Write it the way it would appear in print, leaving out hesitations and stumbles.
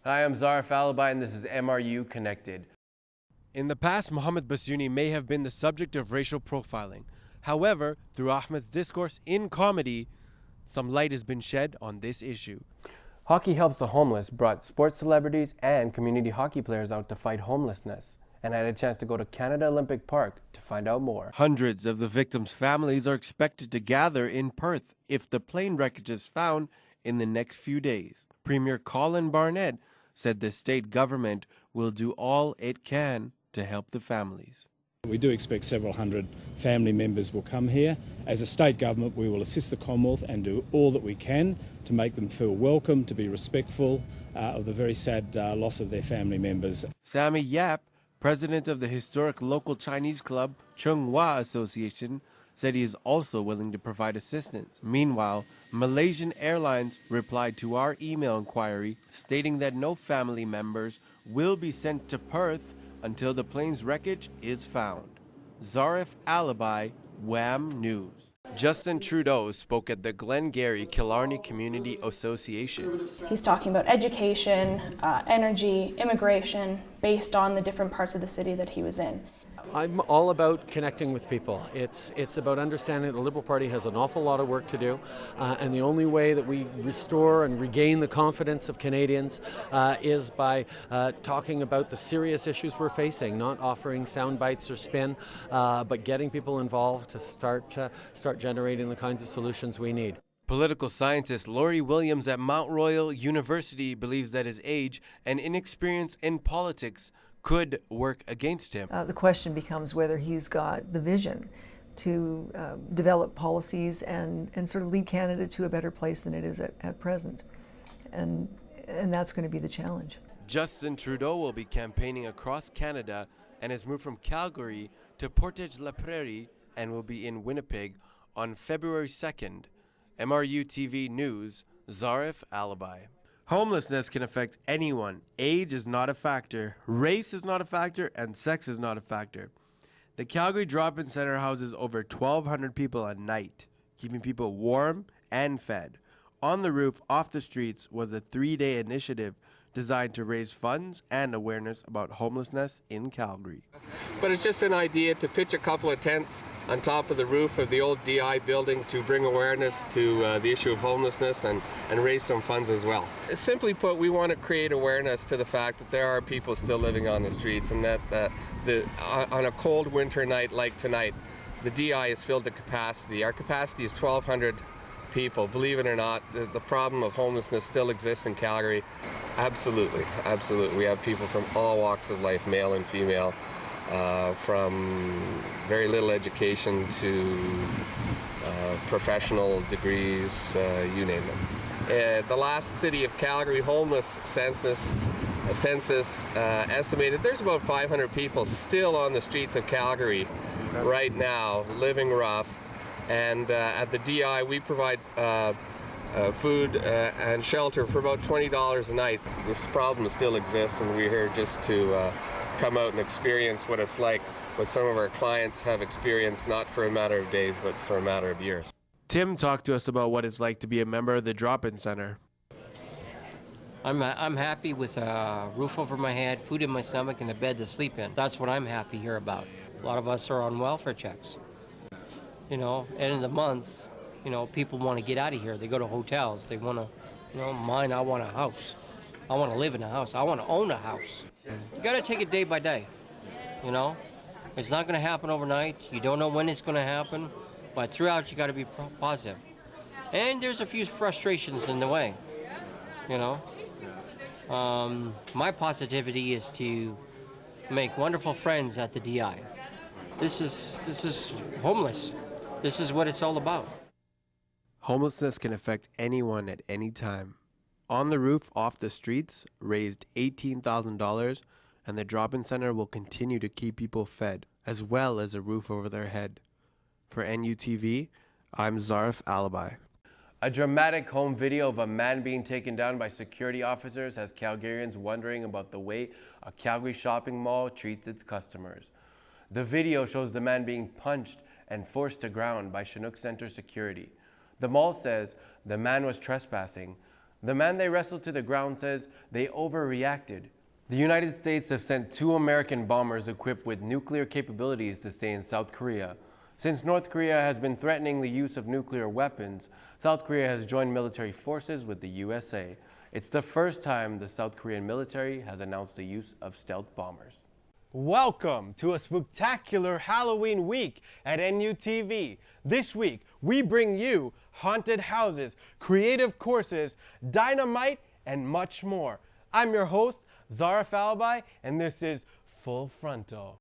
Hi, I'm Zarif Alibhai, and this is MRU Connected. In the past, Mohammed Basuni may have been the subject of racial profiling. However, through Ahmed's discourse in comedy, some light has been shed on this issue. Hockey Helps the Homeless brought sports celebrities and community hockey players out to fight homelessness, and I had a chance to go to Canada Olympic Park to find out more. Hundreds of the victims' families are expected to gather in Perth if the plane wreckage is found in the next few days. Premier Colin Barnett said the state government will do all it can to help the families. We do expect several hundred family members will come here. As a state government, we will assist the Commonwealth and do all that we can to make them feel welcome, to be respectful of the very sad loss of their family members. Sammy Yap, president of the historic local Chinese club Chung Hua Association, said he is also willing to provide assistance. Meanwhile, Malaysian Airlines replied to our email inquiry stating that no family members will be sent to Perth until the plane's wreckage is found. Zarif Alibhai, WAM News. Justin Trudeau spoke at the Glengarry Killarney Community Association. He's talking about education, energy, immigration, based on the different parts of the city that he was in. I'm all about connecting with people. It's about understanding the Liberal Party has an awful lot of work to do, and the only way that we restore and regain the confidence of Canadians is by talking about the serious issues we're facing, not offering sound bites or spin, but getting people involved to start generating the kinds of solutions we need. Political scientist Laurie Williams at Mount Royal University believes that his age and inexperience in politics could work against him. The question becomes whether he's got the vision to develop policies and sort of lead Canada to a better place than it is at present. And that's going to be the challenge. Justin Trudeau will be campaigning across Canada and has moved from Calgary to Portage-la-Prairie and will be in Winnipeg on February 2nd. MRU TV News, Zarif Alibhai. Homelessness can affect anyone. Age is not a factor, race is not a factor, and sex is not a factor. The Calgary Drop-In Center houses over 1,200 people a night, keeping people warm and fed. On the Roof, Off the Streets was a 3-day initiative designed to raise funds and awareness about homelessness in Calgary. But it's just an idea to pitch a couple of tents on top of the roof of the old DI building to bring awareness to the issue of homelessness and raise some funds as well. Simply put, we want to create awareness to the fact that there are people still living on the streets, and that on a cold winter night like tonight, the DI is filled to capacity. Our capacity is 1,200 people. Believe it or not, the problem of homelessness still exists in Calgary. Absolutely, absolutely. We have people from all walks of life, male and female, from very little education to professional degrees, you name it. The last City of Calgary homeless census estimated there's about 500 people still on the streets of Calgary right now, living rough. And at the DI, we provide food and shelter for about $20 a night. This problem still exists, and we're here just to come out and experience what it's like, what some of our clients have experienced, not for a matter of days, but for a matter of years. Tim talked to us about what it's like to be a member of the Drop-In Center. I'm happy with a roof over my head, food in my stomach, and a bed to sleep in. That's what I'm happy here about. A lot of us are on welfare checks. You know, end of the month, you know, people want to get out of here. They go to hotels. They want to, you know, mine, I want a house. I want to live in a house. I want to own a house. You got to take it day by day, you know. It's not going to happen overnight. You don't know when it's going to happen, but throughout you got to be positive. And there's a few frustrations in the way, you know. My positivity is to make wonderful friends at the DI. This is homeless. This is what it's all about. Homelessness can affect anyone at any time. On the Roof, Off the Streets raised $18,000, and the Drop-In Center will continue to keep people fed, as well as a roof over their head. For NUTV, I'm Zarif Alibhai. A dramatic home video of a man being taken down by security officers has Calgarians wondering about the way a Calgary shopping mall treats its customers. The video shows the man being punched and forced to ground by Chinook Center security. The mall says the man was trespassing, The man they wrestled to the ground says they overreacted. The United States have sent 2 American bombers equipped with nuclear capabilities to stay in South Korea. Since North Korea has been threatening the use of nuclear weapons, South Korea has joined military forces with the USA. It's the first time the South Korean military has announced the use of stealth bombers. Welcome to a spectacular Halloween week at NUTV. This week, we bring you haunted houses, creative courses, dynamite, and much more. I'm your host, Zarif Alibhai, and this is Full Frontal.